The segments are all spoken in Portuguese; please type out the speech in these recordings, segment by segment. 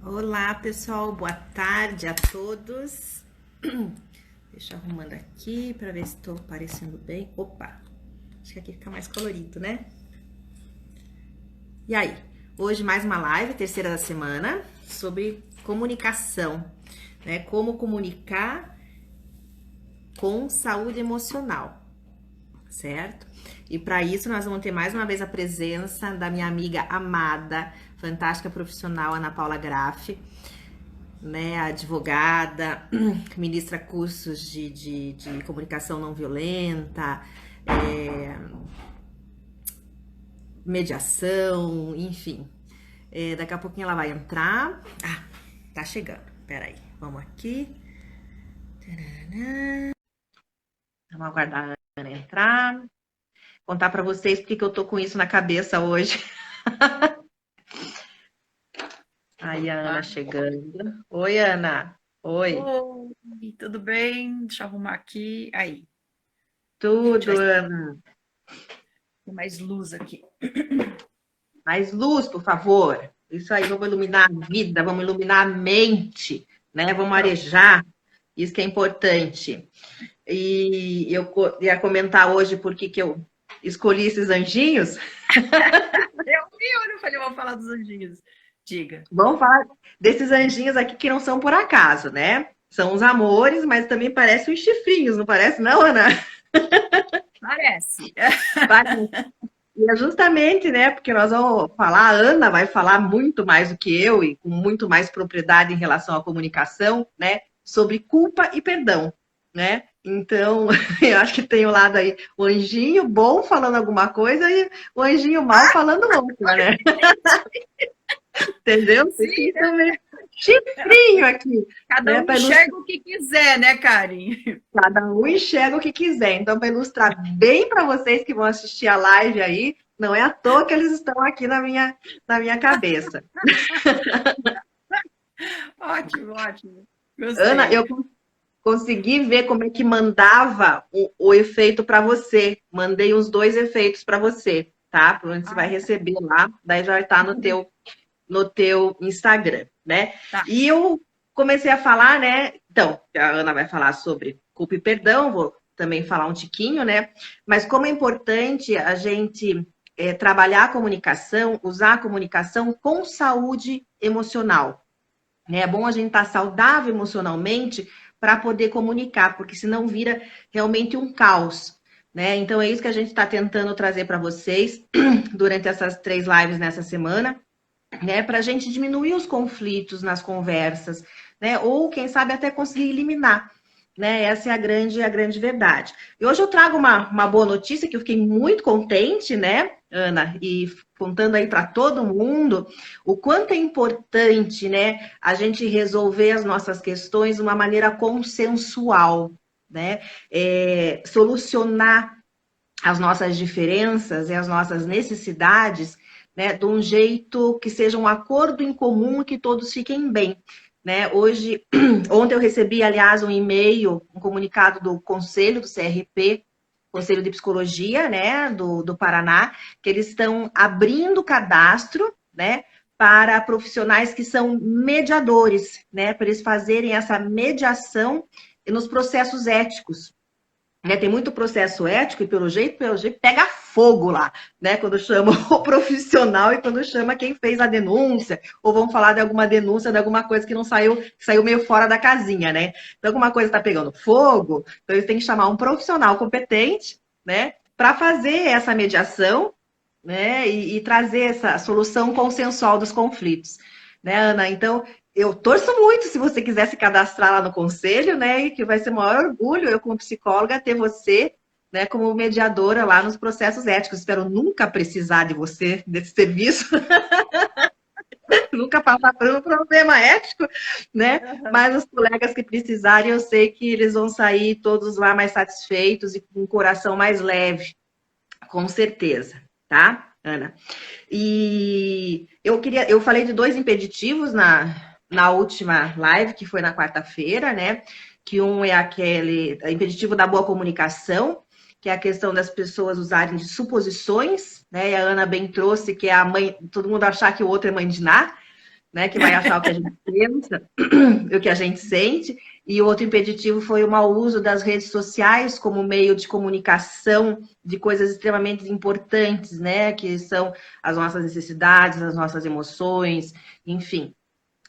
Olá, pessoal, boa tarde a todos. Deixa eu arrumando aqui para ver se estou aparecendo bem. Opa, acho que aqui fica mais colorido, né? E aí, hoje mais uma live, terceira da semana, sobre comunicação, né? Como comunicar com saúde emocional, certo? E para isso nós vamos ter mais uma vez a presença da minha amiga amada, fantástica profissional Ana Paula Graff, né, advogada, ministra cursos de comunicação não violenta, mediação, enfim. Daqui a pouquinho ela vai entrar. Ah, tá chegando. Peraí, vamos aqui. Vamos aguardar a Ana entrar. Contar para vocês porque que eu tô com isso na cabeça hoje. Aí a Ana chegando. Oi, Ana. Oi. Oi, tudo bem? Deixa eu arrumar aqui. Aí, Tudo, deixa eu Ana. ter mais luz aqui. Mais luz, por favor. Isso aí, vamos iluminar a vida, vamos iluminar a mente, né? Vamos Pronto. arejar. Isso que é importante. E eu ia comentar hoje por que eu escolhi esses anjinhos. Eu não falei, vou falar dos anjinhos. Diga. Vamos falar desses anjinhos aqui que não são por acaso, né? São os amores, mas também parecem os chifrinhos, não parece, não, Ana? Parece. Parece. E é justamente, né, porque nós vamos falar, a Ana vai falar muito mais do que eu e com muito mais propriedade em relação à comunicação, né, sobre culpa e perdão, né? Então, eu acho que tem o lado aí, o anjinho bom falando alguma coisa e o anjinho mal falando outra, né? Entendeu? Por isso que Sim, eles são meio chifrinho aqui, cada né, um para ilustrar, enxerga o que quiser, né, Karen? cada um enxerga o que quiser. Então, para ilustrar bem para vocês que vão assistir a live aí, não é à toa que eles estão aqui na minha cabeça. Ótimo, ótimo. Ana, Gostei. eu consegui ver como é que mandava o efeito para você. Mandei os dois efeitos para você, tá? Para onde você vai Ah, receber lá, daí já vai estar no teu Instagram, né? tá. E eu comecei a falar, né? Então, a Ana vai falar sobre culpa e perdão, vou também falar um tiquinho, né? Mas como é importante a gente trabalhar a comunicação, usar a comunicação com saúde emocional, né? É bom a gente estar saudável emocionalmente para poder comunicar, porque senão vira realmente um caos. Né? Então é isso que a gente está tentando trazer para vocês durante essas 3 lives nessa semana, né? Para a gente diminuir os conflitos nas conversas, né? Ou quem sabe até conseguir eliminar. Né? Essa é a grande verdade. E hoje eu trago uma boa notícia que eu fiquei muito contente, né, Ana? E contando aí para todo mundo o quanto é importante, né, a gente resolver as nossas questões de uma maneira consensual, né? Solucionar as nossas diferenças e as nossas necessidades, né, de um jeito que seja um acordo em comum e que todos fiquem bem. Né? Ontem eu recebi, aliás, um e-mail, um comunicado do Conselho do CRP, Conselho de Psicologia, né, do Paraná, que eles estão abrindo cadastro, né, para profissionais que são mediadores, né, para eles fazerem essa mediação nos processos éticos, né, tem muito processo ético e pelo jeito pega fogo lá, né? Quando chama o profissional e quando chama quem fez a denúncia, ou vão falar de alguma denúncia de alguma coisa que não saiu, que saiu meio fora da casinha, né? Então, alguma coisa está pegando fogo, então eles têm que chamar um profissional competente, né, para fazer essa mediação, né, e trazer essa solução consensual dos conflitos, né, Ana? Então, eu torço muito se você quiser se cadastrar lá no conselho, né? E que vai ser o maior orgulho, eu como psicóloga, ter você, né, como mediadora lá nos processos éticos. Espero nunca precisar de você, desse serviço, nunca passar por um problema ético, né? Mas os colegas que precisarem, eu sei que eles vão sair todos lá mais satisfeitos e com o coração mais leve, com certeza, tá, Ana? E eu falei de 2 impeditivos na última live, que foi na quarta-feira, né? Que um é aquele impeditivo da boa comunicação, que é a questão das pessoas usarem de suposições, né? E a Ana bem trouxe que é a mãe, todo mundo achar que o outro é mãe de Ná, né? Que vai achar o que a gente pensa, o que a gente sente. E o outro impeditivo foi o mau uso das redes sociais como meio de comunicação de coisas extremamente importantes, né? Que são as nossas necessidades, as nossas emoções, enfim.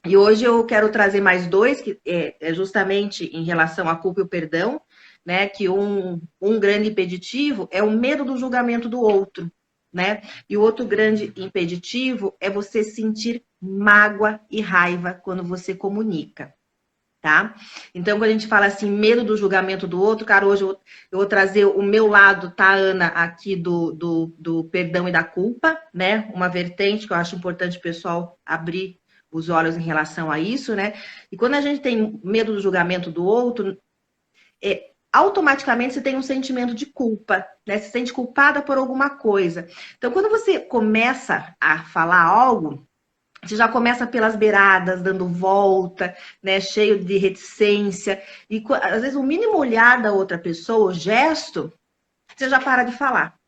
E hoje eu quero trazer mais dois, que é justamente em relação à culpa e o perdão, né? Que um grande impeditivo é o medo do julgamento do outro, né? E o outro grande impeditivo é você sentir mágoa e raiva quando você comunica, tá? Então, quando a gente fala assim, medo do julgamento do outro, cara, hoje eu vou trazer o meu lado, tá, Ana, aqui do perdão e da culpa, né? Uma vertente que eu acho importante o pessoal abrir os olhos em relação a isso, né? E quando a gente tem medo do julgamento do outro, automaticamente você tem um sentimento de culpa, né? Você se sente culpada por alguma coisa. Então, quando você começa a falar algo, você já começa pelas beiradas, dando volta, né? Cheio de reticência. E às vezes o mínimo olhar da outra pessoa, o gesto, você já para de falar,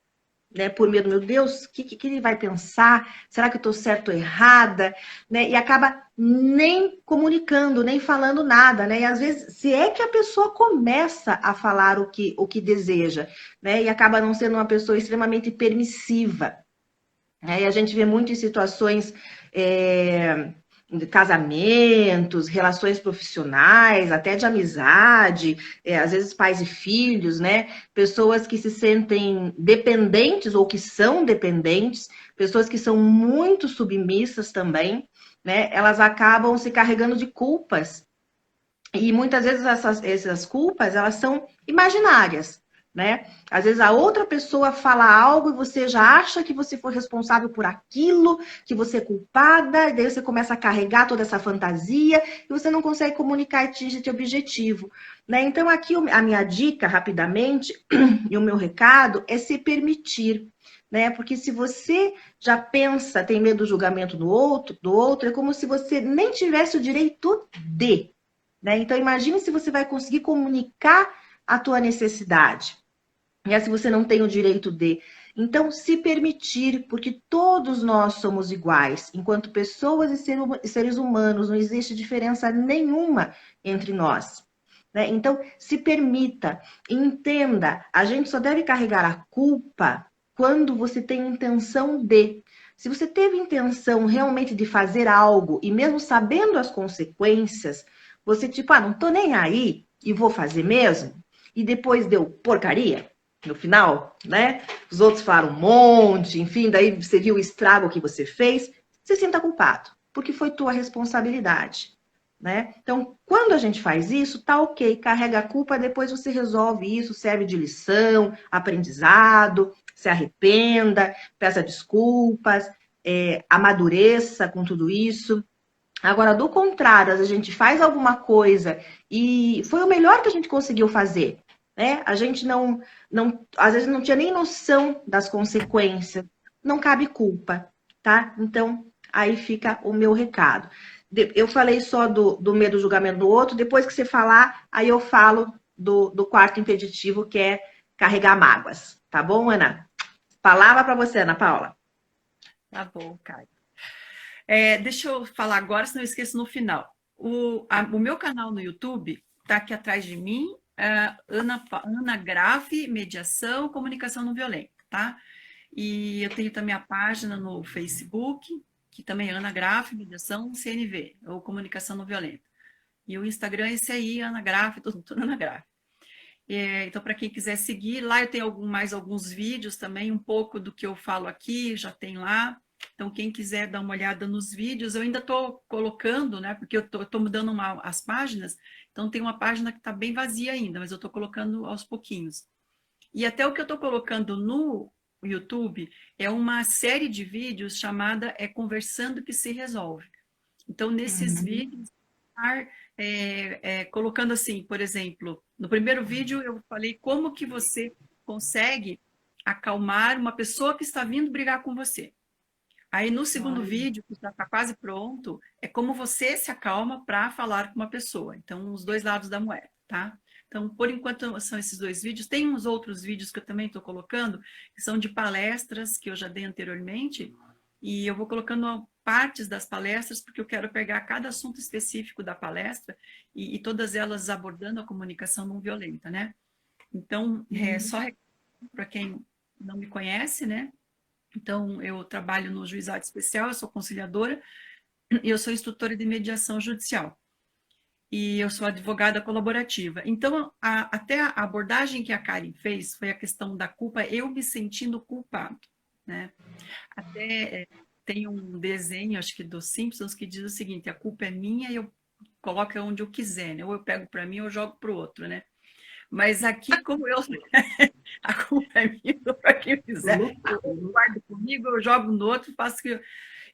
né? Por medo, meu Deus, o que ele vai pensar? Será que eu estou certo ou errada? Né? E acaba nem comunicando, nem falando nada, né? E às vezes, se é que a pessoa começa a falar o que deseja, né? E acaba não sendo uma pessoa extremamente permissiva. Né? E a gente vê muito em situações de casamentos, relações profissionais, até de amizade, às vezes pais e filhos, né? Pessoas que se sentem dependentes ou que são dependentes, pessoas que são muito submissas também, né? Elas acabam se carregando de culpas. E muitas vezes essas culpas, elas são imaginárias, né? Às vezes a outra pessoa fala algo e você já acha que você foi responsável por aquilo, que você é culpada, e daí você começa a carregar toda essa fantasia e você não consegue comunicar e atingir seu objetivo, né? Então aqui a minha dica, rapidamente, e o meu recado é se permitir, né? Porque se você já pensa, tem medo do julgamento do outro, é como se você nem tivesse o direito de, né? Então, imagine se você vai conseguir comunicar a tua necessidade, né? Se você não tem o direito de. Então, se permitir, porque todos nós somos iguais. Enquanto pessoas e seres humanos, não existe diferença nenhuma entre nós. Né? Então, se permita, entenda, a gente só deve carregar a culpa quando você tem intenção de. Se você teve intenção realmente de fazer algo, e mesmo sabendo as consequências, você tipo, não tô nem aí e vou fazer mesmo, e depois deu porcaria no final, né? Os outros falaram um monte, enfim, daí você viu o estrago que você fez, você se sinta culpado, porque foi tua responsabilidade, né? Então, quando a gente faz isso, tá ok, carrega a culpa, depois você resolve isso, serve de lição, aprendizado, se arrependa, peça desculpas, amadureça com tudo isso. Agora, do contrário, a gente faz alguma coisa e foi o melhor que a gente conseguiu fazer, né? A gente às vezes não tinha nem noção das consequências. Não cabe culpa, tá? Então, aí fica o meu recado. Eu falei só do medo do julgamento do outro, depois que você falar, aí eu falo do quarto impeditivo, que é carregar mágoas. Tá bom, Ana? Palavra para você, Ana Paula. Tá bom, Caio. Deixa eu falar agora, senão eu esqueço no final. O meu canal no YouTube está aqui atrás de mim, Ana Graff, Mediação, Comunicação Não Violenta, tá? E eu tenho também a página no Facebook, que também é Ana Graff, Mediação, CNV, ou Comunicação Não Violenta. E o Instagram é esse aí, Ana Graff, tudo Ana Graff. Então, para quem quiser seguir, lá eu tenho mais alguns vídeos também, um pouco do que eu falo aqui, já tem lá. Então, quem quiser dar uma olhada nos vídeos, eu ainda estou colocando, né? Porque eu estou mudando as páginas, então tem uma página que está bem vazia ainda, mas eu estou colocando aos pouquinhos. E até o que eu estou colocando no YouTube é uma série de vídeos chamada Conversando que se Resolve. Então, nesses vídeos, colocando assim, por exemplo, no primeiro vídeo eu falei como que você consegue acalmar uma pessoa que está vindo brigar com você. Aí no segundo vídeo, que já está quase pronto, é como você se acalma para falar com uma pessoa. Então, os dois lados da moeda, tá? Então, por enquanto, são esses dois vídeos. Tem uns outros vídeos que eu também estou colocando, que são de palestras que eu já dei anteriormente, e eu vou colocando partes das palestras, porque eu quero pegar cada assunto específico da palestra e todas elas abordando a comunicação não violenta, né? Então, só para quem não me conhece, né? Então, eu trabalho no Juizado Especial, eu sou conciliadora e eu sou instrutora de mediação judicial. E eu sou advogada colaborativa. Então, até a abordagem que a Karen fez foi a questão da culpa, eu me sentindo culpado, né? Até tem um desenho, acho que dos Simpsons, que diz o seguinte: a culpa é minha e eu coloco onde eu quiser, né? Ou eu pego para mim ou eu jogo para o outro, né? Mas aqui, como eu, a culpa é minha, para quem quiser, eu guardo comigo, eu jogo no outro, faço que.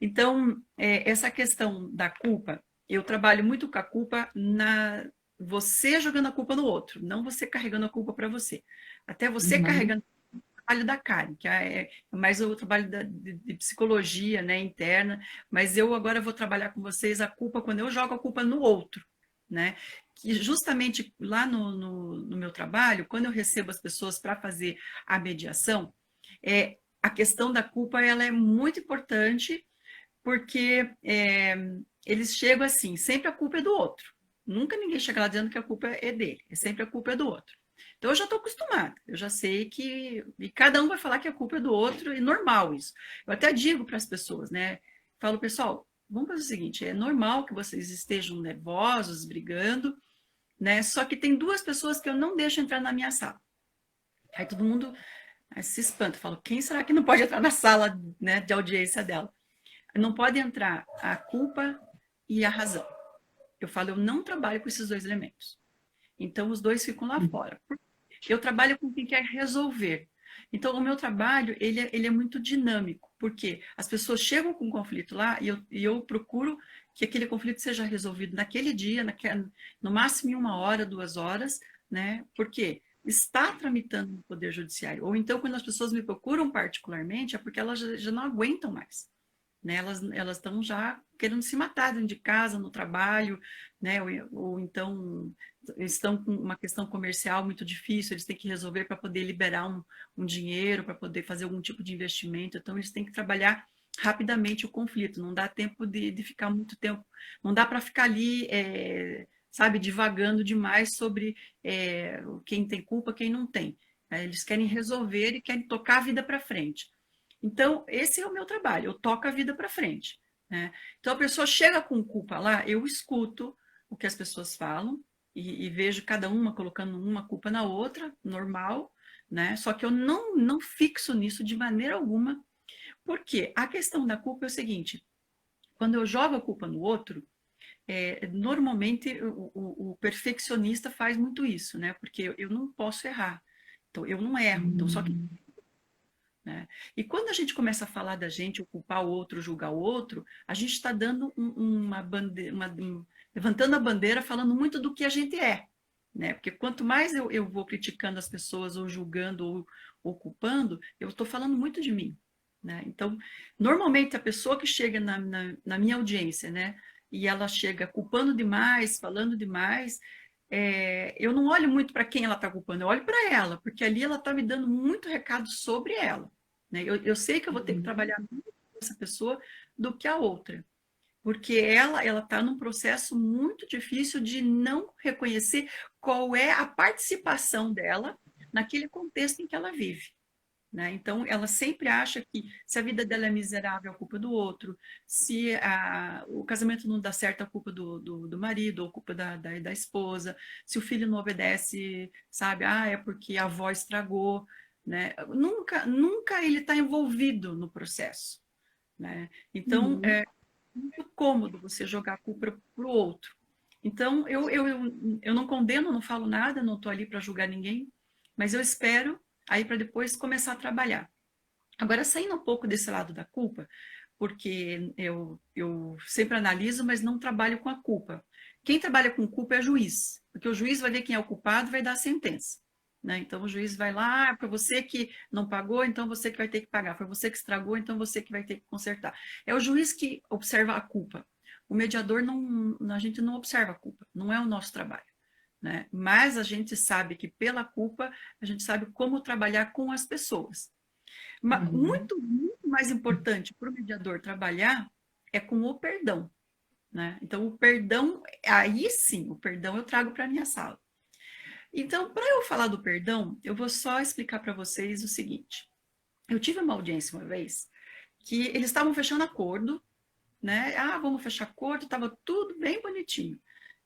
Então, essa questão da culpa, eu trabalho muito com a culpa na você jogando a culpa no outro, não você carregando a culpa para você. Até você carregando o trabalho da Karen, que é mais o trabalho de psicologia, né, interna, mas eu agora vou trabalhar com vocês a culpa quando eu jogo a culpa no outro, né? Que justamente lá no meu trabalho, quando eu recebo as pessoas para fazer a mediação, a questão da culpa ela é muito importante, porque eles chegam assim, sempre a culpa é do outro. Nunca ninguém chega lá dizendo que a culpa é dele, sempre a culpa é do outro. Então eu já estou acostumada, eu já sei que. E cada um vai falar que a culpa é do outro, e normal isso. Eu até digo para as pessoas, né? Falo, pessoal, vamos fazer o seguinte: é normal que vocês estejam nervosos, brigando, né? Só que tem duas pessoas que eu não deixo entrar na minha sala. Aí todo mundo se espanta, fala, quem será que não pode entrar na sala, né, de audiência dela? Não pode entrar a culpa e a razão. Eu falo, eu não trabalho com esses dois elementos. Então, os dois ficam lá fora. Eu trabalho com quem quer resolver. Então, o meu trabalho, ele é muito dinâmico, porque as pessoas chegam com um conflito lá e eu procuro que aquele conflito seja resolvido naquele dia, no máximo em 1 hora, 2 horas, né? Porque está tramitando no Poder Judiciário. Ou então, quando as pessoas me procuram particularmente, é porque elas já não aguentam mais. Né? Elas estão já querendo se matar dentro de casa, no trabalho, né? Ou então estão com uma questão comercial muito difícil, eles têm que resolver para poder liberar um dinheiro, para poder fazer algum tipo de investimento, então eles têm que trabalhar rapidamente o conflito, não dá tempo de ficar muito tempo, não dá para ficar ali, sabe, divagando demais sobre quem tem culpa, quem não tem. Eles querem resolver e querem tocar a vida para frente. Então, esse é o meu trabalho, eu toco a vida para frente, né? Então, a pessoa chega com culpa lá, eu escuto o que as pessoas falam e vejo cada uma colocando uma culpa na outra, normal, né? Só que eu não fixo nisso de maneira alguma, porque a questão da culpa é o seguinte: quando eu jogo a culpa no outro, normalmente o perfeccionista faz muito isso, né? Porque eu não posso errar, então eu não erro, então só que né? E quando a gente começa a falar da gente, ou culpar o outro, julgar o outro, a gente está dando uma bandeira, levantando a bandeira, falando muito do que a gente é. Né? Porque quanto mais eu vou criticando as pessoas, ou julgando, ou culpando, eu estou falando muito de mim. Né? Então, normalmente a pessoa que chega na minha audiência, né, e ela chega culpando demais, falando demais, eu não olho muito para quem ela está culpando, eu olho para ela, porque ali ela está me dando muito recado sobre ela. Né? Eu sei que eu vou ter que trabalhar muito com essa pessoa do que a outra, porque ela está num processo muito difícil de não reconhecer qual é a participação dela naquele contexto em que ela vive. Né? Então, ela sempre acha que se a vida dela é miserável, é a culpa do outro, se o casamento não dá certo, é a culpa do marido, ou a culpa da esposa, se o filho não obedece, sabe, é porque a avó estragou. Né? Nunca ele está envolvido no processo. Né? Então, é muito cômodo você jogar a culpa para o outro. Então, eu não condeno, não falo nada, não estou ali para julgar ninguém, mas eu espero aí para depois começar a trabalhar. Agora, saindo um pouco desse lado da culpa, porque eu sempre analiso, mas não trabalho com a culpa. Quem trabalha com culpa é o juiz, porque o juiz vai ver quem é o culpado e vai dar a sentença. Né? Então, o juiz vai lá, foi você que não pagou, então você que vai ter que pagar. Foi você que estragou, então você que vai ter que consertar. É o juiz que observa a culpa. O mediador, a gente não observa a culpa, não é o nosso trabalho. Né? Mas a gente sabe que pela culpa, a gente sabe como trabalhar com as pessoas. Muito mais importante para o mediador trabalhar é com o perdão, né? Então, o perdão, aí sim, o perdão eu trago para a minha sala. Então, para eu falar do perdão, eu vou só explicar para vocês o seguinte. Eu tive uma audiência uma vez que eles estavam fechando acordo, né? Ah, vamos fechar acordo, estava tudo bem bonitinho.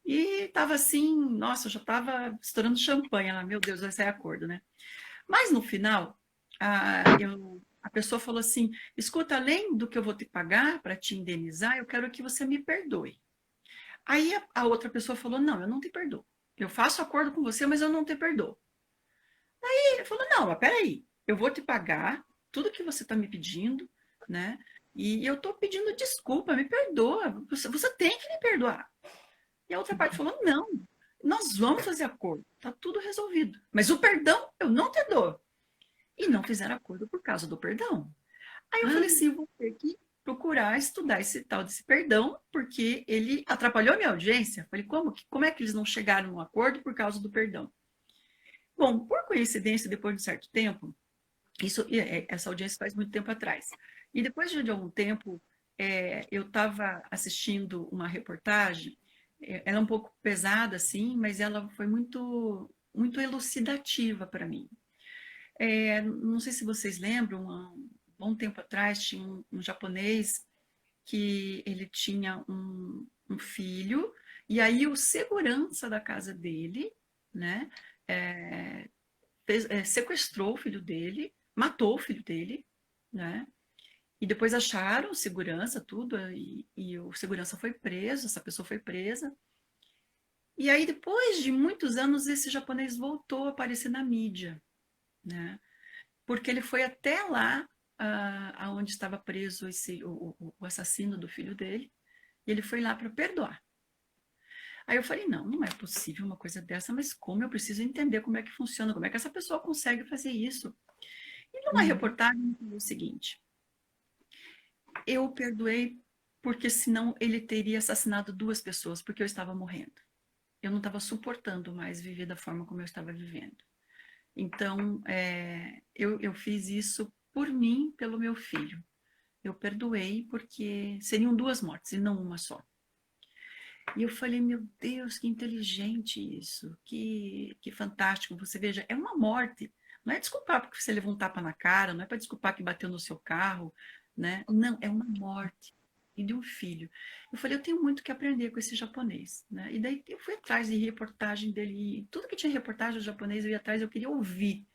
E estava assim, nossa, eu já estava estourando champanhe lá, meu Deus, vai sair acordo, né? Mas no final, a pessoa falou assim: escuta, além do que eu vou te pagar para te indenizar, eu quero que você me perdoe. Aí a outra pessoa falou: não, eu não te perdoo. Eu faço acordo com você, mas eu não te perdoo. Aí ele falou: não, mas peraí, eu vou te pagar tudo que você está me pedindo, né? E eu estou pedindo desculpa, me perdoa. Você tem que me perdoar. E a outra parte falou: não, nós vamos fazer acordo, está tudo resolvido. Mas o perdão eu não te dou. E não fizeram acordo por causa do perdão. Aí eu falei assim: eu vou ter que procurar estudar esse tal desse perdão, porque ele atrapalhou a minha audiência. Eu falei: como é que eles não chegaram num acordo por causa do perdão? Bom, por coincidência, depois de um certo tempo, essa audiência faz muito tempo atrás. E depois de algum tempo, eu estava assistindo uma reportagem, ela é um pouco pesada, assim, mas ela foi muito, muito elucidativa para mim. Não sei se vocês lembram, há um bom tempo atrás, tinha um japonês que ele tinha um filho, e aí o segurança da casa dele, né, sequestrou o filho dele, matou o filho dele, né? E depois acharam segurança, tudo, e o segurança foi preso, essa pessoa foi presa. E aí, depois de muitos anos, esse japonês voltou a aparecer na mídia, né? Porque ele foi até lá, aonde estava preso o assassino do filho dele, e ele foi lá para perdoar. Aí eu falei: não, não é possível uma coisa dessa, mas como eu preciso entender como é que funciona, como é que essa pessoa consegue fazer isso? E numa reportagem ele falou o seguinte: eu o perdoei porque senão ele teria assassinado 2 pessoas, porque eu estava morrendo. Eu não estava suportando mais viver da forma como eu estava vivendo. Então, eu fiz isso por mim, pelo meu filho. Eu perdoei porque seriam 2 mortes e não uma só. E eu falei: meu Deus, que inteligente isso, que fantástico. Você veja, é uma morte. Não é desculpar porque você levou um tapa na cara, não é para desculpar que bateu no seu carro, né? Não, é uma morte. E de um filho. Eu falei: eu tenho muito que aprender com esse japonês, né? E daí eu fui atrás de reportagem dele, e tudo que tinha reportagem do japonês eu ia atrás, eu queria ouvir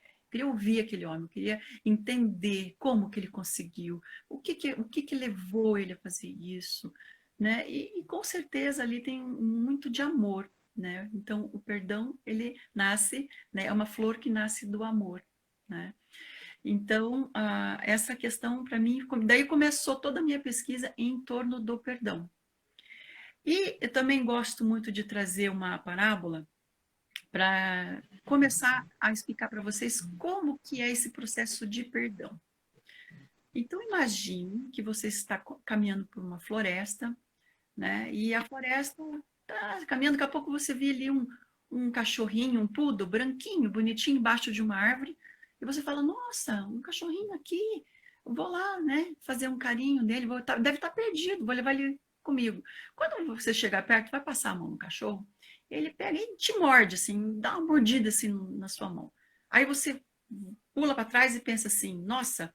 aquele homem, eu queria entender como que ele conseguiu, o que levou ele a fazer isso, né? E com certeza ali tem muito de amor, né? Então o perdão ele nasce, né? É uma flor que nasce do amor, né? Então essa questão para mim, daí começou toda a minha pesquisa em torno do perdão. E eu também gosto muito de trazer uma parábola para começar a explicar para vocês como que é esse processo de perdão. Então imagine que você está caminhando por uma floresta, né? E a floresta tá caminhando, daqui a pouco você vê ali um cachorrinho, um poodle, branquinho, bonitinho, embaixo de uma árvore, e você fala: nossa, um cachorrinho aqui, vou lá, né, fazer um carinho nele, deve estar perdido, vou levar ele comigo. Quando você chegar perto, vai passar a mão no cachorro, ele pega e te morde, assim, dá uma mordida assim na sua mão. Aí você pula para trás e pensa assim: nossa,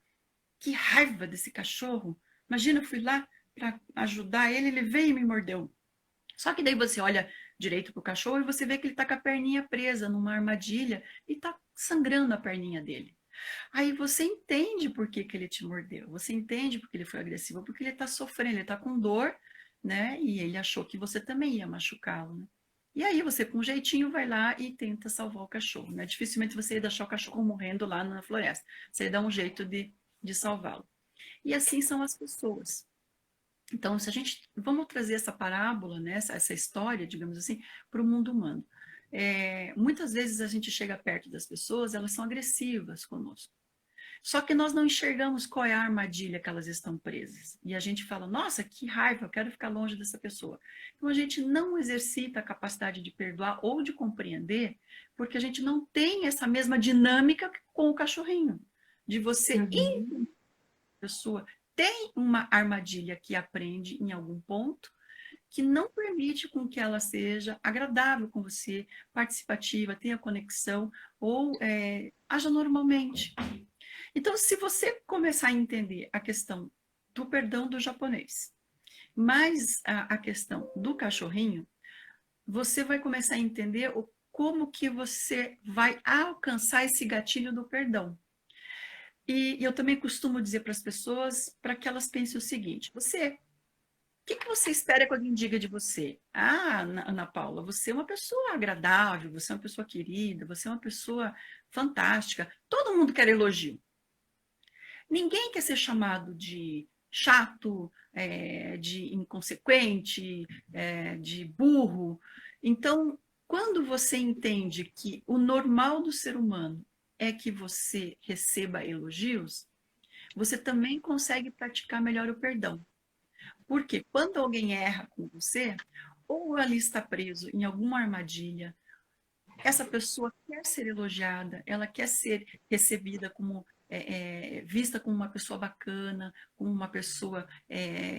que raiva desse cachorro, imagina, eu fui lá para ajudar ele, ele veio e me mordeu. Só que daí você olha direito para o cachorro e você vê que ele está com a perninha presa numa armadilha e está sangrando a perninha dele. Aí você entende por que ele te mordeu, você entende porque ele foi agressivo, porque ele está sofrendo, ele está com dor, né? E ele achou que você também ia machucá-lo, né? E aí você, com um jeitinho, vai lá e tenta salvar o cachorro, né? Dificilmente você ia deixar o cachorro morrendo lá na floresta. Você ia dar um jeito de salvá-lo. E assim são as pessoas. Então, se a gente vamos trazer essa parábola, né, essa história, digamos assim, para o mundo humano. Muitas vezes a gente chega perto das pessoas, elas são agressivas conosco. Só que nós não enxergamos qual é a armadilha que elas estão presas. E a gente fala: nossa, que raiva, eu quero ficar longe dessa pessoa. Então a gente não exercita a capacidade de perdoar ou de compreender, porque a gente não tem essa mesma dinâmica com o cachorrinho. De você ir a pessoa, tem uma armadilha que aprende em algum ponto que não permite com que ela seja agradável com você, participativa, tenha conexão ou haja normalmente. Então, se você começar a entender a questão do perdão do japonês, mais a questão do cachorrinho, você vai começar a entender como que você vai alcançar esse gatilho do perdão. E eu também costumo dizer para as pessoas, para que elas pensem o seguinte: o que você espera que alguém diga de você? Ah, Ana Paula, você é uma pessoa agradável, você é uma pessoa querida, você é uma pessoa fantástica. Todo mundo quer elogio. Ninguém quer ser chamado de chato, de inconsequente, de burro. Então, quando você entende que o normal do ser humano é que você receba elogios, você também consegue praticar melhor o perdão. Porque quando alguém erra com você, ou ali está preso em alguma armadilha, essa pessoa quer ser elogiada, ela quer ser recebida como vista como uma pessoa bacana, como uma pessoa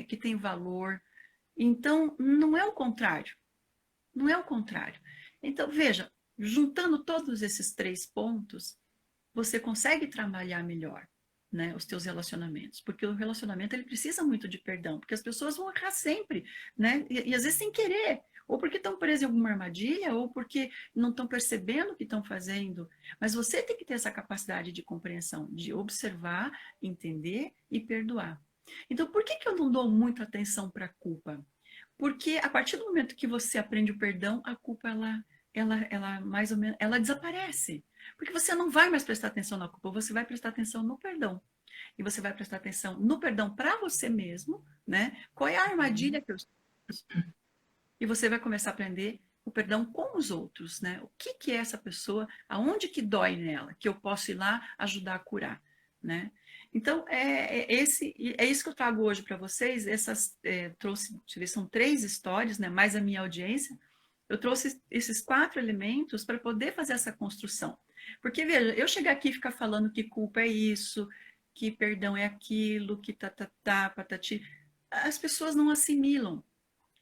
que tem valor. Então, não é o contrário. Não é o contrário. Então, veja, juntando todos esses 3 pontos, você consegue trabalhar melhor, né, os teus relacionamentos, porque o relacionamento ele precisa muito de perdão, porque as pessoas vão errar sempre, né, e às vezes sem querer, ou porque estão presas em alguma armadilha, ou porque não estão percebendo o que estão fazendo, mas você tem que ter essa capacidade de compreensão, de observar, entender e perdoar. Então, por que eu não dou muita atenção para a culpa? Porque a partir do momento que você aprende o perdão, a culpa ela mais ou menos, ela desaparece. Porque você não vai mais prestar atenção na culpa, você vai prestar atenção no perdão. E você vai prestar atenção no perdão para você mesmo, né? Qual é a armadilha que eu estou? E você vai começar a aprender o perdão com os outros, né? O que é essa pessoa, aonde que dói nela, que eu posso ir lá ajudar a curar, né? Então, é isso que eu trago hoje para vocês. Trouxe, deixa eu ver, são 3 histórias, né? Mais a minha audiência. Eu trouxe esses 4 elementos para poder fazer essa construção. Porque, veja, eu chegar aqui e ficar falando que culpa é isso, que perdão é aquilo, que patati, as pessoas não assimilam.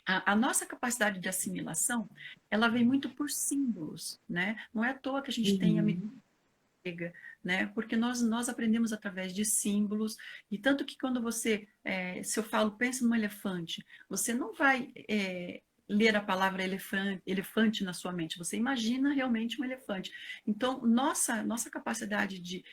A nossa capacidade de assimilação, ela vem muito por símbolos, né? Não é à toa que a gente tem a medida, né? Porque nós aprendemos através de símbolos, e tanto que quando você, se eu falo, pensa num elefante, você não vai ler a palavra elefante na sua mente, você imagina realmente um elefante. Então, nossa capacidade de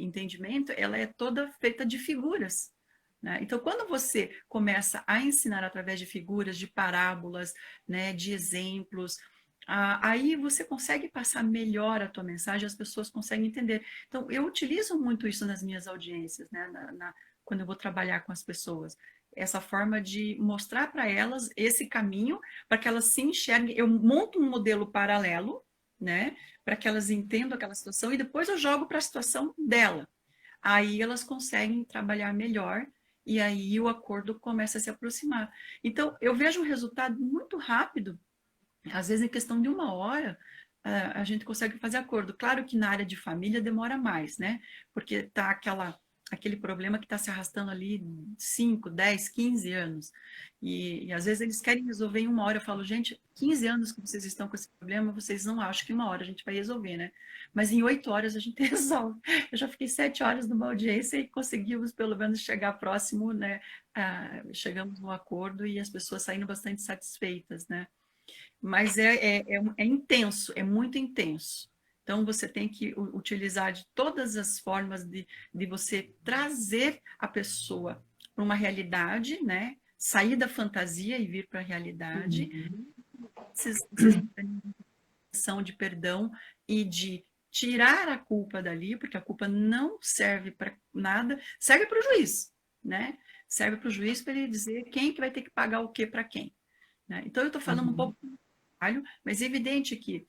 entendimento, ela é toda feita de figuras, né? Então, quando você começa a ensinar através de figuras, de parábolas, né, de exemplos, aí você consegue passar melhor a tua mensagem, as pessoas conseguem entender. Então, eu utilizo muito isso nas minhas audiências, né, quando eu vou trabalhar com as pessoas. Essa forma de mostrar para elas esse caminho, para que elas se enxerguem. Eu monto um modelo paralelo, né, para que elas entendam aquela situação, e depois eu jogo para a situação dela. Aí elas conseguem trabalhar melhor, e aí o acordo começa a se aproximar. Então, eu vejo um resultado muito rápido, às vezes em questão de 1 hora, a gente consegue fazer acordo. Claro que na área de família demora mais, né? Porque tá aquele problema que está se arrastando ali 5, 10, 15 anos. E às vezes eles querem resolver em 1 hora. Eu falo, gente, 15 anos que vocês estão com esse problema, vocês não acham que em 1 hora a gente vai resolver, né? Mas em 8 horas a gente resolve. Eu já fiquei 7 horas numa audiência e conseguimos pelo menos chegar próximo, né? Chegamos no acordo e as pessoas saíram bastante satisfeitas, né? Mas é intenso, é muito intenso. Então, você tem que utilizar de todas as formas de você trazer a pessoa para uma realidade, né? Sair da fantasia e vir para a realidade. São de perdão e de tirar a culpa dali, porque a culpa não serve para nada, serve para o juiz, né? Serve para o juiz para ele dizer quem que vai ter que pagar o que para quem. Né? Então, eu estou falando um pouco do trabalho, mas é evidente que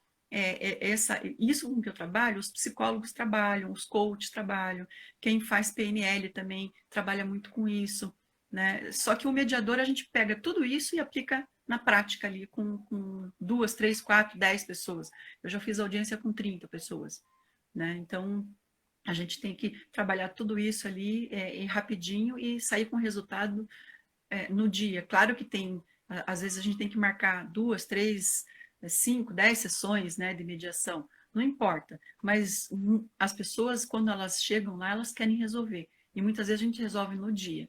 isso com que eu trabalho, os psicólogos trabalham, os coaches trabalham, quem faz PNL também trabalha muito com isso, né? Só que o mediador, a gente pega tudo isso e aplica na prática ali com 2, 3, 4, 10 pessoas. Eu já fiz audiência com 30 pessoas, né? Então, A gente tem que trabalhar tudo isso ali rapidinho e sair com resultado no dia. Claro que às vezes a gente tem que marcar 2, 3, 5, 10 sessões, né, de mediação. Não importa, mas as pessoas, quando elas chegam lá, elas querem resolver. E muitas vezes a gente resolve no dia.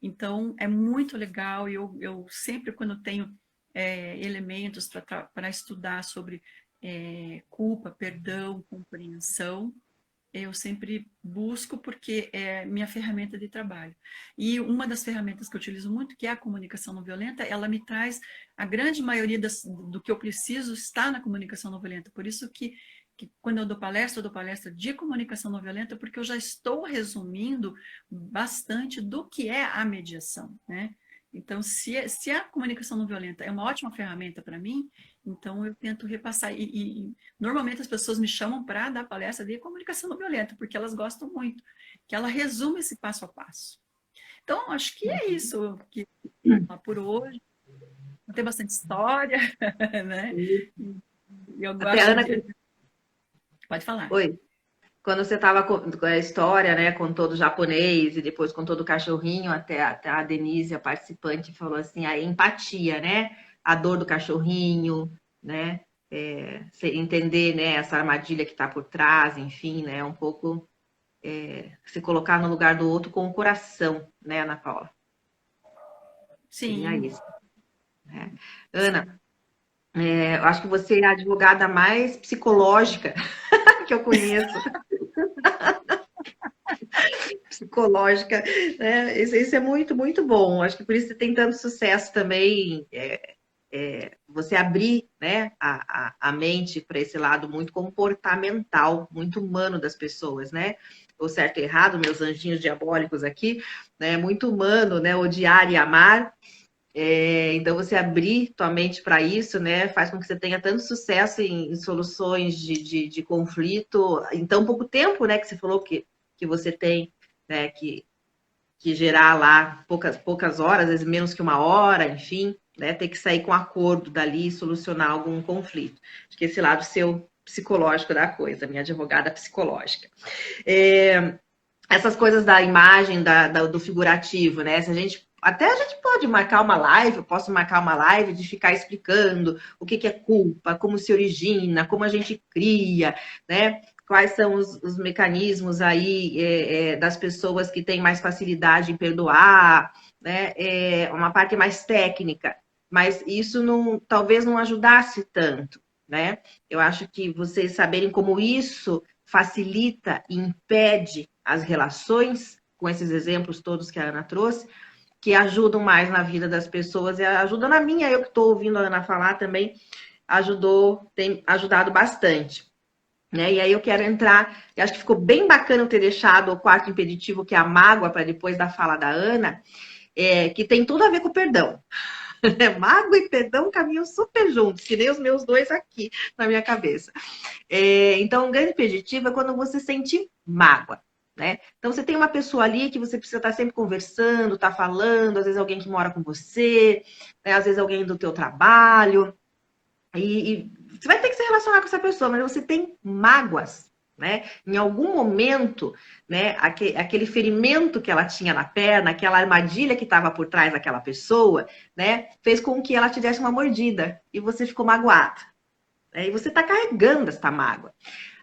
Então, é muito legal. Eu sempre, quando tenho elementos para estudar sobre culpa, perdão, compreensão, eu sempre busco porque é minha ferramenta de trabalho. E uma das ferramentas que eu utilizo muito, que é a comunicação não violenta, ela me traz a grande maioria do que eu preciso está na comunicação não violenta. Por isso que quando eu dou palestra de comunicação não violenta, porque eu já estou resumindo bastante do que é a mediação, né? Então, se a comunicação não violenta é uma ótima ferramenta para mim, então eu tento repassar. E normalmente as pessoas me chamam para dar palestra de comunicação não violenta, porque elas gostam muito, que ela resume esse passo a passo. Então, acho que é isso que por hoje. Tem bastante história, né? E eu Até gosto Ana, de. Pode falar. oi. Quando você estava com a história, né, com todo o japonês e depois com todo o cachorrinho, até a Denise, a participante, falou assim, a empatia, né? A dor do cachorrinho, né? Entender, né, essa armadilha que está por trás, enfim, né? Um pouco se colocar no lugar do outro com o coração, né, Ana Paula? Seria Sim. isso. Né? Ana, eu acho que você é a advogada mais psicológica que eu conheço. Psicológica, né? Isso é muito, muito bom. Acho que por isso você tem tanto sucesso também, você abrir, né, a mente para esse lado muito comportamental, muito humano das pessoas, né? O certo e errado, meus anjinhos diabólicos aqui, né? Muito humano, né? Odiar e amar. Então, você abrir tua mente para isso, né, faz com que você tenha tanto sucesso em soluções de conflito em tão pouco tempo, né, que você falou que você tem, né, que gerar lá poucas horas, às vezes menos que uma hora, enfim, né, ter que sair com acordo dali e solucionar algum conflito. Acho que esse lado seu psicológico da coisa, minha advogada psicológica. Essas coisas da imagem, do figurativo, né? Se a gente pode marcar uma live, eu posso marcar uma live de ficar explicando o que é culpa, como se origina, como a gente cria, né? Quais são os mecanismos aí das pessoas que têm mais facilidade em perdoar, né? Uma parte mais técnica, mas isso talvez não ajudasse tanto, né? Eu acho que vocês saberem como isso facilita e impede as relações, com esses exemplos todos que a Ana trouxe, que ajudam mais na vida das pessoas e ajuda na minha, eu que estou ouvindo a Ana falar também, tem ajudado bastante. Né? E aí eu quero entrar, eu acho que ficou bem bacana eu ter deixado o quarto impeditivo, que é a mágoa, para depois da fala da Ana, que tem tudo a ver com o perdão. Mágoa e perdão caminham super juntos, que nem os meus dois aqui na minha cabeça. Então, um grande impeditivo é quando você sente mágoa. Né? Então, você tem uma pessoa ali que você precisa estar sempre conversando, estar falando, às vezes alguém que mora com você, né? Às vezes alguém do teu trabalho, e você vai ter que se relacionar com essa pessoa, mas você tem mágoas, né? Em algum momento, né, aquele ferimento que ela tinha na perna, aquela armadilha que estava por trás daquela pessoa, né, fez com que ela te desse uma mordida e você ficou magoada. Né? E você está carregando essa mágoa.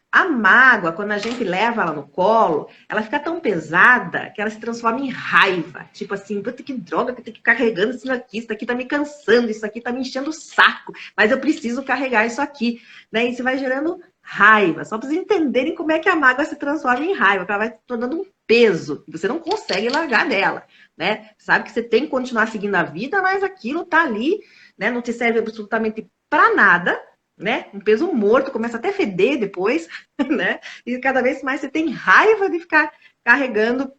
A mágoa, quando a gente leva ela no colo, ela fica tão pesada que ela se transforma em raiva. Tipo assim, puta que droga que eu tenho que ficar carregando isso aqui tá me cansando, isso aqui tá me enchendo o saco, mas eu preciso carregar isso aqui. Né? E isso vai gerando raiva. Só para vocês entenderem como é que a mágoa se transforma em raiva, porque ela vai tornando um peso, e você não consegue largar dela. Né? Sabe que você tem que continuar seguindo a vida, mas aquilo tá ali, né? Não te serve absolutamente para nada. Né? Um peso morto, começa até a feder depois, né? E cada vez mais você tem raiva de ficar carregando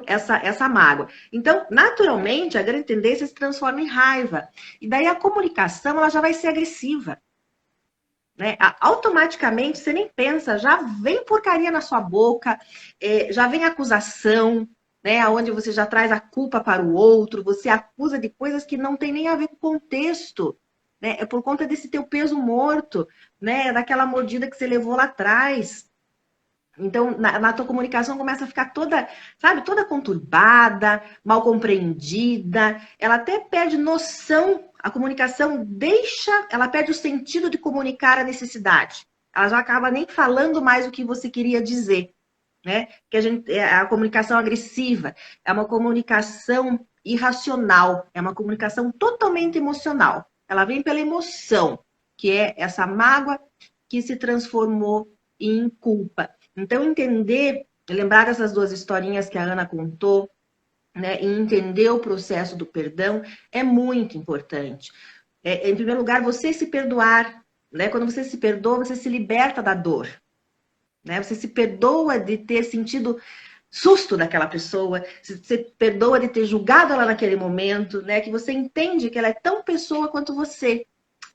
essa mágoa. Então, naturalmente, a grande tendência se transforma em raiva. E daí a comunicação ela já vai ser agressiva. Né? Automaticamente, você nem pensa, já vem porcaria na sua boca, já vem acusação, né? Onde você já traz a culpa para o outro, você acusa de coisas que não tem nem a ver com o contexto. Né? É por conta desse teu peso morto, né? Daquela mordida que você levou lá atrás. Então, na tua comunicação começa a ficar toda, sabe, toda conturbada, mal compreendida. Ela até perde noção, a comunicação ela perde o sentido de comunicar a necessidade. Ela já acaba nem falando mais o que você queria dizer, né? Que a comunicação agressiva é uma comunicação irracional, é uma comunicação totalmente emocional. Ela vem pela emoção, que é essa mágoa que se transformou em culpa. Então, entender, lembrar dessas duas historinhas que a Ana contou, né, e entender o processo do perdão é muito importante. Em primeiro lugar, você se perdoar, né? Quando você se perdoa, você se liberta da dor, né? Você se perdoa de ter sentido susto daquela pessoa, você perdoa de ter julgado ela naquele momento, né? Que você entende que ela é tão pessoa quanto você.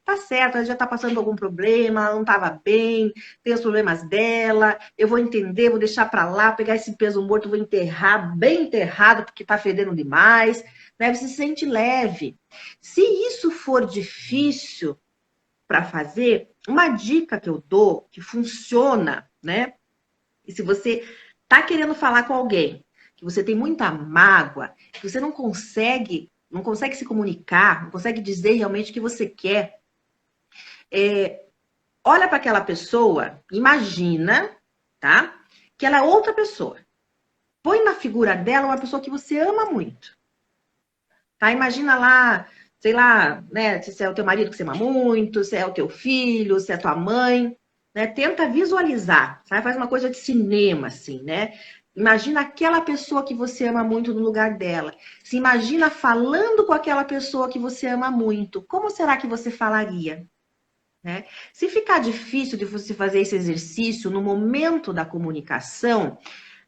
Tá certo, ela já tá passando algum problema, ela não estava bem, tem os problemas dela, eu vou entender, vou deixar para lá, pegar esse peso morto, vou enterrar, bem enterrado, porque tá fedendo demais, né? Você se sente leve. Se isso for difícil para fazer, uma dica que eu dou, que funciona, né? E se você tá querendo falar com alguém, que você tem muita mágoa, que você não consegue se comunicar, não consegue dizer realmente o que você quer, olha para aquela pessoa, imagina, tá? Que ela é outra pessoa. Põe na figura dela uma pessoa que você ama muito. Tá? Imagina lá, sei lá, né? Se é o teu marido que você ama muito, se é o teu filho, se é a tua mãe, né? Tenta visualizar, sabe? Faz uma coisa de cinema, assim, né? Imagina aquela pessoa que você ama muito no lugar dela. Se imagina falando com aquela pessoa que você ama muito. Como será que você falaria? Né? Se ficar difícil de você fazer esse exercício no momento da comunicação,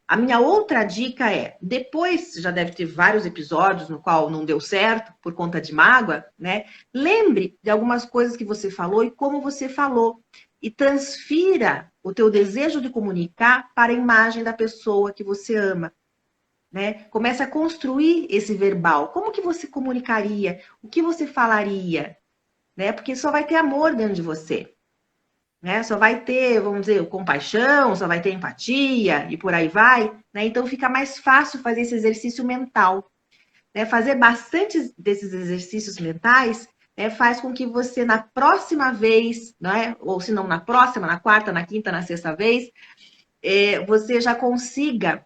a minha outra dica é, depois, já deve ter vários episódios no qual não deu certo por conta de mágoa, né? Lembre de algumas coisas que você falou e como você falou. E transfira o teu desejo de comunicar para a imagem da pessoa que você ama. Né? Comece a construir esse verbal. Como que você comunicaria? O que você falaria? Né? Porque só vai ter amor dentro de você, né? Só vai ter, vamos dizer, compaixão, só vai ter empatia e por aí vai, né? Então fica mais fácil fazer esse exercício mental, né? Fazer bastante desses exercícios mentais, né, faz com que você na próxima vez, né? Ou se não na próxima, na quarta, na quinta, na sexta vez, você já consiga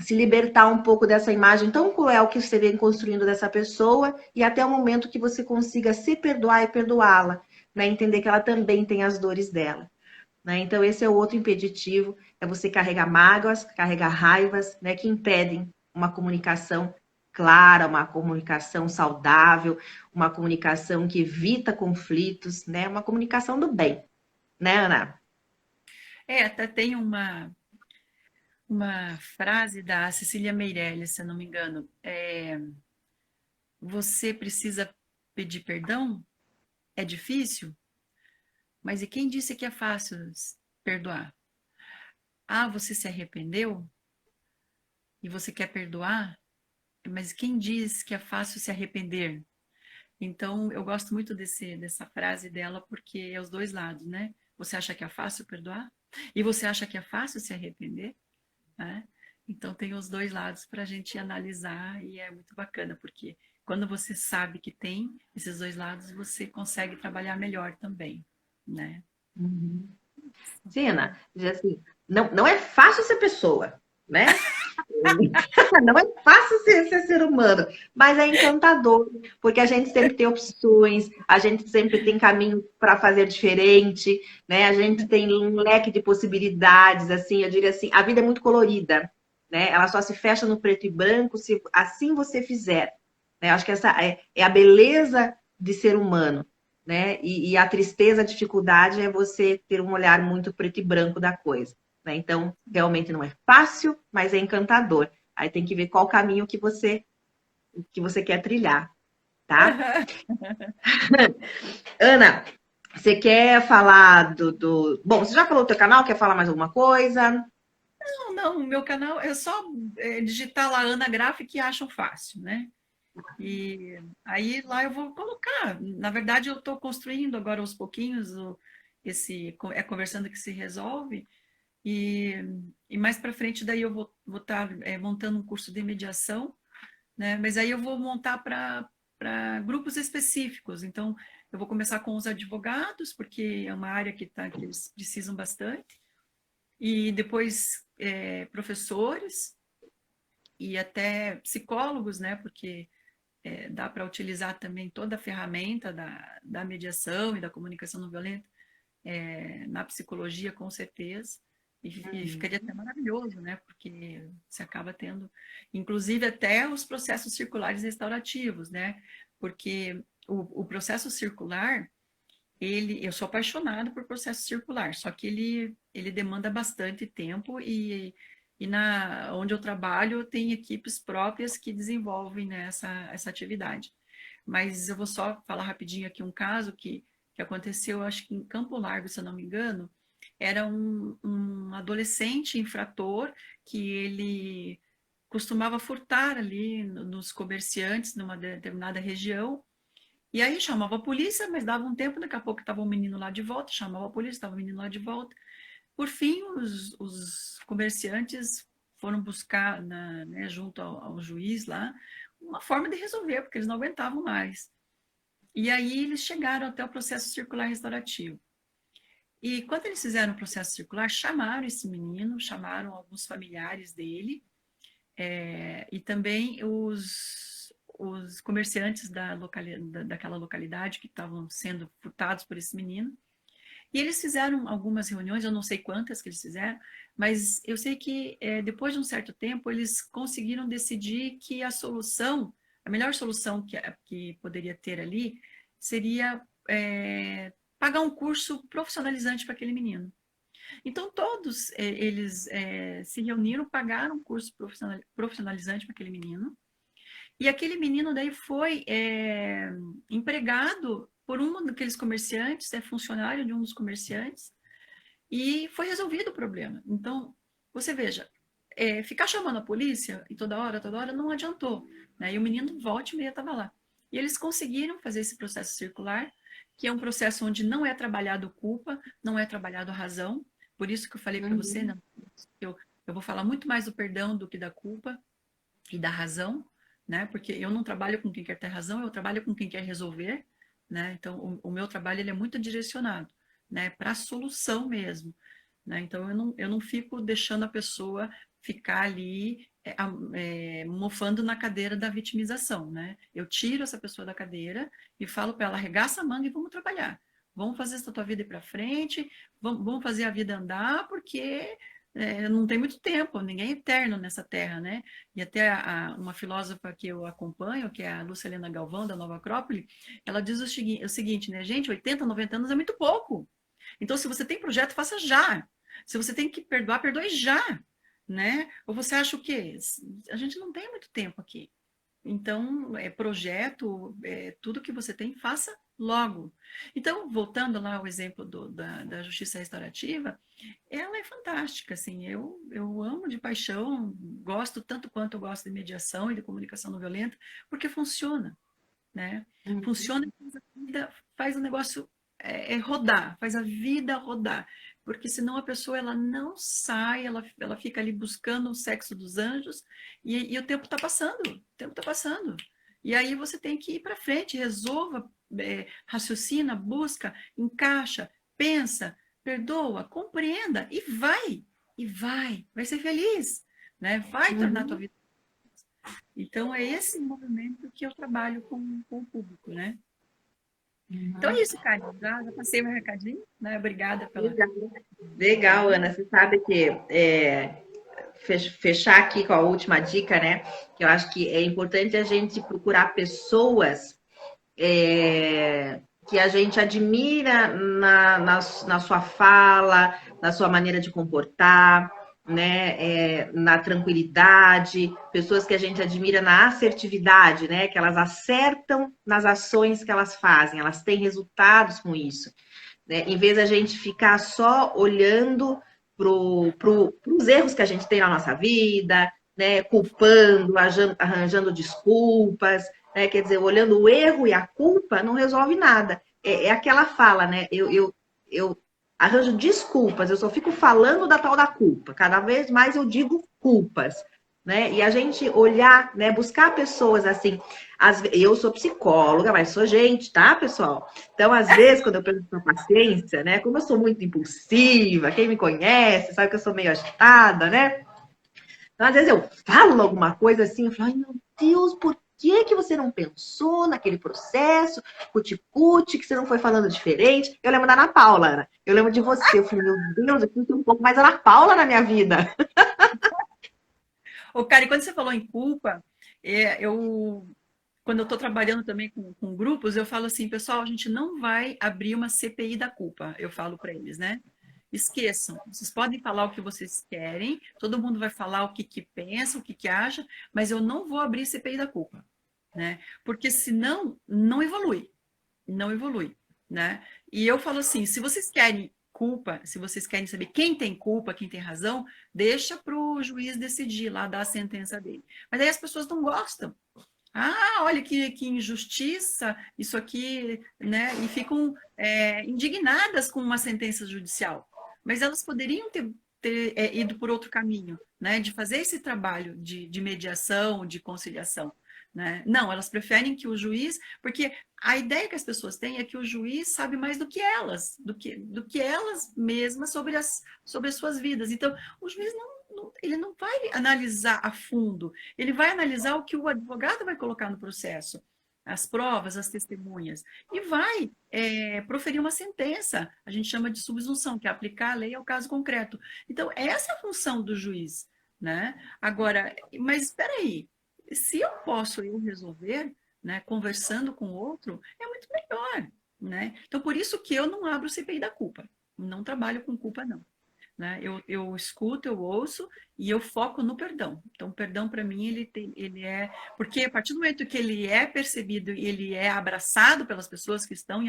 se libertar um pouco dessa imagem tão cruel que você vem construindo dessa pessoa e até o momento que você consiga se perdoar e perdoá-la, né? Entender que ela também tem as dores dela, né? Então esse é o outro impeditivo, é você carregar mágoas, carregar raivas, né? Que impedem uma comunicação clara, uma comunicação saudável, uma comunicação que evita conflitos, né? Uma comunicação do bem, né, Ana? Até tem uma frase da Cecília Meirelles, se eu não me engano. Você precisa pedir perdão? É difícil? Mas e quem disse que é fácil perdoar? Ah, você se arrependeu e você quer perdoar? Mas quem diz que é fácil se arrepender? Então, eu gosto muito dessa frase dela, porque é os dois lados, né? Você acha que é fácil perdoar? E você acha que é fácil se arrepender? Né? Então, tem os dois lados para a gente analisar e é muito bacana, porque quando você sabe que tem esses dois lados, você consegue trabalhar melhor também, né? Uhum. Sina, diz assim, não é fácil ser pessoa, né? Não é fácil ser humano, mas é encantador, porque a gente sempre tem opções, a gente sempre tem caminho para fazer diferente, né? A gente tem um leque de possibilidades, assim, eu diria assim, a vida é muito colorida, né? Ela só se fecha no preto e branco se assim você fizer, né? Acho que essa é a beleza de ser humano, né? E a tristeza, a dificuldade é você ter um olhar muito preto e branco da coisa. Né? Então, realmente não é fácil, mas é encantador. Aí tem que ver qual caminho que você quer trilhar, tá? Ana, você quer falar Bom, você já falou do teu canal, quer falar mais alguma coisa? Não, o meu canal é só digitar lá Ana Graf que acham fácil, né? E aí lá eu vou colocar. Na verdade, eu estou construindo agora aos pouquinhos esse é conversando que se resolve. E, e mais para frente, daí eu vou estar montando um curso de mediação, né? Mas aí eu vou montar para grupos específicos. Então, eu vou começar com os advogados, porque é uma área que eles precisam bastante, e depois professores e até psicólogos, né? Porque dá para utilizar também toda a ferramenta da mediação e da comunicação não violenta na psicologia, com certeza. E ficaria até maravilhoso, né? Porque você acaba tendo, inclusive, até os processos circulares restaurativos, né? Porque o processo circular, eu sou apaixonada por processo circular, só que ele demanda bastante tempo e onde eu trabalho tem equipes próprias que desenvolvem, né, essa atividade. Mas eu vou só falar rapidinho aqui um caso que aconteceu, acho que em Campo Largo, se eu não me engano, era um adolescente infrator que ele costumava furtar ali nos comerciantes numa determinada região, e aí chamava a polícia, mas dava um tempo, daqui a pouco estava um menino lá de volta, chamava a polícia, estava o menino lá de volta. Por fim, os comerciantes foram buscar, né, junto ao juiz lá, uma forma de resolver, porque eles não aguentavam mais. E aí eles chegaram até o processo circular restaurativo. E quando eles fizeram o processo circular, chamaram esse menino, chamaram alguns familiares dele, e também os comerciantes daquela localidade que estavam sendo furtados por esse menino. E eles fizeram algumas reuniões, eu não sei quantas que eles fizeram, mas eu sei que depois de um certo tempo eles conseguiram decidir que a melhor solução que poderia ter ali seria pagar um curso profissionalizante para aquele menino. Então todos eles se reuniram, pagaram um curso profissionalizante para aquele menino, e aquele menino daí foi empregado por um daqueles comerciantes, funcionário de um dos comerciantes, e foi resolvido o problema. Então, você veja, ficar chamando a polícia e toda hora, não adiantou. Né? E o menino, volta e meia, estava lá. E eles conseguiram fazer esse processo circular, que é um processo onde não é trabalhado culpa, não é trabalhado razão. Por isso que eu falei para você, né? eu vou falar muito mais do perdão do que da culpa e da razão, né? Porque eu não trabalho com quem quer ter razão, eu trabalho com quem quer resolver, né? Então, o meu trabalho ele é muito direcionado, né? Para a solução mesmo, né? Então, eu não fico deixando a pessoa ficar ali mofando na cadeira da vitimização, né? Eu tiro essa pessoa da cadeira e falo para ela, arregaça a manga e vamos trabalhar. Vamos fazer essa tua vida ir para frente, vamos fazer a vida andar, porque não tem muito tempo, ninguém é eterno nessa terra, né? E até uma filósofa que eu acompanho, que é a Lúcia Helena Galvão, da Nova Acrópole, ela diz o seguinte, né? Gente, 80, 90 anos é muito pouco. Então, se você tem projeto, faça já. Se você tem que perdoar, perdoe já, né? Ou você acha o quê? A gente não tem muito tempo aqui. Então, projeto, tudo que você tem, faça logo. Então, voltando lá ao exemplo da justiça restaurativa, ela é fantástica, assim, eu amo de paixão, gosto tanto quanto eu gosto de mediação e de comunicação não violenta, porque funciona, né? Funciona e faz o negócio rodar, faz a vida rodar, porque senão a pessoa ela não sai, ela fica ali buscando o sexo dos anjos e o tempo está passando, o tempo está passando. E aí você tem que ir para frente, resolva, raciocina, busca, encaixa, pensa, perdoa, compreenda vai ser feliz, né? Vai tornar a tua vida. Então é esse movimento que eu trabalho com o público, né? Então é isso, Karen. Já passei meu recadinho, né? Obrigada pela. Legal, Ana. Você sabe que fechar aqui com a última dica, né? Que eu acho que é importante a gente procurar pessoas que a gente admira na sua fala, na sua maneira de comportar, né? Na tranquilidade, pessoas que a gente admira na assertividade, né? Que elas acertam nas ações que elas fazem, elas têm resultados com isso. Né? Em vez da gente ficar só olhando para os erros que a gente tem na nossa vida, né? Culpando, arranjando desculpas, né? Quer dizer, olhando o erro e a culpa não resolve nada. É aquela fala, né? Eu arranjo desculpas, eu só fico falando da tal da culpa. Cada vez mais eu digo culpas, né? E a gente olhar, né, buscar pessoas assim. Eu sou psicóloga, mas sou gente, tá, pessoal? Então, às vezes, quando eu pergunto pra paciência, né, como eu sou muito impulsiva, quem me conhece sabe que eu sou meio agitada, né? Então, às vezes eu falo alguma coisa assim, eu falo, ai meu Deus, por que você não pensou naquele processo, cuti-cuti, que você não foi falando diferente? Eu lembro da Ana Paula, Ana. Eu lembro de você. Eu falei, meu Deus, eu tenho um pouco mais Ana Paula na minha vida. Ô, cara, e quando você falou em culpa, quando eu estou trabalhando também com grupos, eu falo assim, pessoal, a gente não vai abrir uma CPI da culpa, eu falo para eles, né? Esqueçam, vocês podem falar o que vocês querem, todo mundo vai falar o que, que pensa, o que, que acha, mas eu não vou abrir CPI da culpa, né? Porque senão não evolui, não evolui, né? E eu falo assim, se vocês querem culpa, se vocês querem saber quem tem culpa, quem tem razão, deixa para o juiz decidir lá, dar a sentença dele. Mas aí as pessoas não gostam. Ah, olha que injustiça, isso aqui, né? E ficam indignadas com uma sentença judicial. Mas elas poderiam ter ido por outro caminho, né? De fazer esse trabalho de mediação, de conciliação. Né? Não, elas preferem que o juiz, porque a ideia que as pessoas têm é que o juiz sabe mais do que elas, do que elas mesmas sobre as suas vidas. Então, o juiz ele não vai analisar a fundo, ele vai analisar o que o advogado vai colocar no processo, as provas, as testemunhas, e vai proferir uma sentença. A gente chama de subsunção, que é aplicar a lei ao caso concreto. Então, essa é a função do juiz. Né? Agora, mas espera aí, se eu posso resolver, né, conversando com o outro, é muito melhor. Né? Então, por isso que eu não abro CPI da culpa. Não trabalho com culpa, não. Né? Eu escuto, eu ouço e eu foco no perdão. Então, o perdão, para mim, ele é... Porque a partir do momento que ele é percebido e ele é abraçado pelas pessoas que estão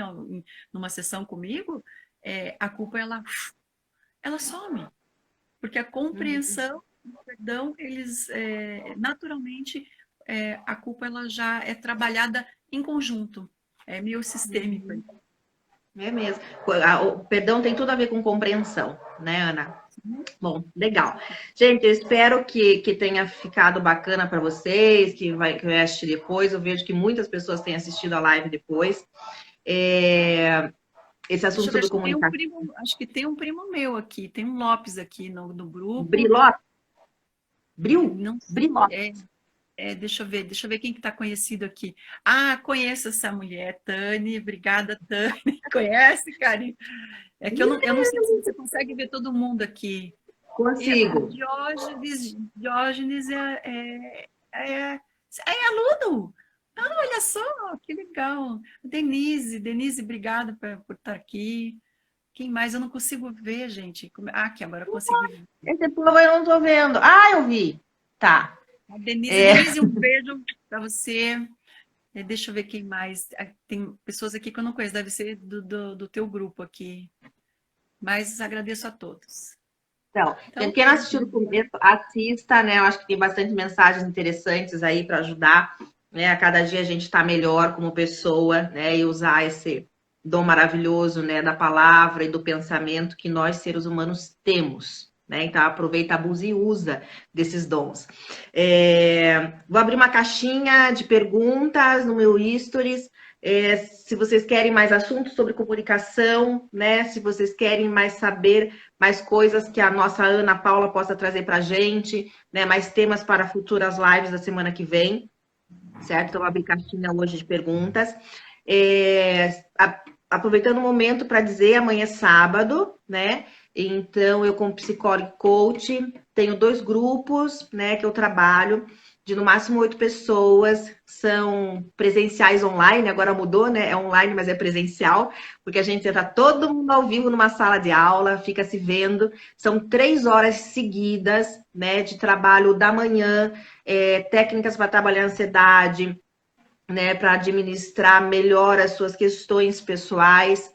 numa sessão comigo, a culpa, ela some. Porque a compreensão, o perdão, eles, naturalmente, a culpa ela já é trabalhada em conjunto. É meio sistêmico. É mesmo. O perdão tem tudo a ver com compreensão, né, Ana? Bom, legal. Gente, eu espero que tenha ficado bacana para vocês, que vai assistir depois. Eu vejo que muitas pessoas têm assistido a live depois. Esse assunto sobre comunicação. Acho que tem um primo meu aqui, tem um Lopes aqui no grupo. Briló? Bril? Não sei. Deixa eu ver quem que está conhecido aqui. Ah, conheço essa mulher, Tani. Obrigada, Tani. Conhece, Karine? É que eu não sei se você consegue ver todo mundo aqui. Consigo. Diógenes é aluno. Ah, olha só, que legal. Denise, obrigada por estar aqui. Quem mais? Eu não consigo ver, gente. Aqui, agora eu consegui ver. Esse povo eu não estou vendo. Ah, eu vi. Tá. Denise, um beijo para você. Deixa eu ver quem mais. Tem pessoas aqui que eu não conheço, deve ser do teu grupo aqui. Mas agradeço a todos. Então, quem não assistiu no começo, assista, né? Eu acho que tem bastante mensagens interessantes aí para ajudar, né? A cada dia a gente está melhor como pessoa, né? E usar esse dom maravilhoso, né? Da palavra e do pensamento que nós, seres humanos, temos, né? Então, aproveita, abusa e usa desses dons. Vou abrir uma caixinha de perguntas no meu Stories. Se vocês querem mais assuntos sobre comunicação, né? Se vocês querem mais saber mais coisas que a nossa Ana Paula possa trazer para a gente, né? Mais temas para futuras lives da semana que vem, certo? Então, vou abrir caixinha hoje de perguntas. Aproveitando o momento para dizer, amanhã é sábado, né? Então, eu como psicóloga e coach, tenho 2 grupos, né? Que eu trabalho de no máximo 8 pessoas, são presenciais online, agora mudou, né? É online, mas é presencial, porque a gente entra todo mundo ao vivo numa sala de aula, fica se vendo, são 3 horas seguidas, né? De trabalho da manhã, técnicas para trabalhar a ansiedade, né? Para administrar melhor as suas questões pessoais,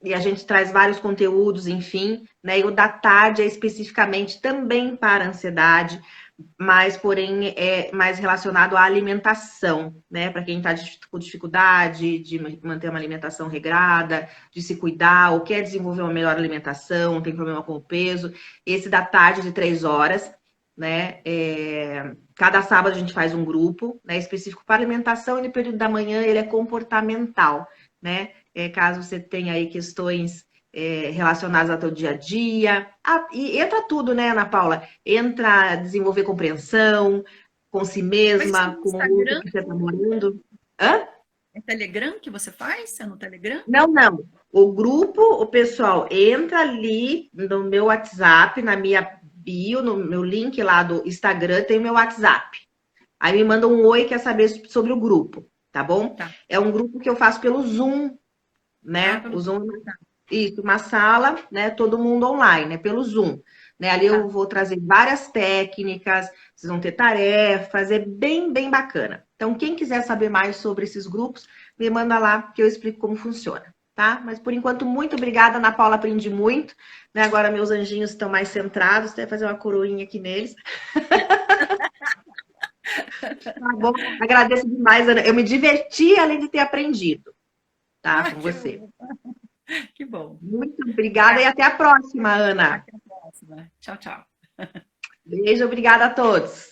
e a gente traz vários conteúdos, enfim, né? E o da tarde é especificamente também para a ansiedade, mas porém é mais relacionado à alimentação, né? Para quem está com dificuldade de manter uma alimentação regrada, de se cuidar, ou quer desenvolver uma melhor alimentação, tem problema com o peso. Esse da tarde de 3 horas, né? Cada sábado a gente faz um grupo, né, específico para alimentação, e no período da manhã ele é comportamental, né? Caso você tenha aí questões relacionadas ao teu dia a dia. E entra tudo, né, Ana Paula? Entra desenvolver compreensão com si Mas isso é mesma, no com o outro Instagram? que você está morando. Hã? É Telegram que você faz? É no Telegram? Não, não. O grupo, o pessoal entra ali no meu WhatsApp, na minha bio, no meu link lá do Instagram, tem o meu WhatsApp. Aí me manda um oi, quer saber sobre o grupo, tá bom? Tá. É um grupo que eu faço pelo Zoom, Ah, né? pelo O Zoom, tá, isso, uma sala, né? Todo mundo online, né? Pelo Zoom. Né? Ali eu tá. vou trazer várias técnicas, vocês vão ter tarefas, é bem, bem bacana. Então, quem quiser saber mais sobre esses grupos, me manda lá que eu explico como funciona, tá? Mas por enquanto, muito obrigada, Ana Paula, aprendi muito. Né? Agora meus anjinhos estão mais centrados, até fazer uma coroinha aqui neles. Tá bom? Agradeço demais, Ana. Eu me diverti além de ter aprendido, tá? Ah, Com você. que bom. Muito obrigada e até a próxima, Ana. Até a próxima. Tchau, tchau. Beijo, obrigada a todos.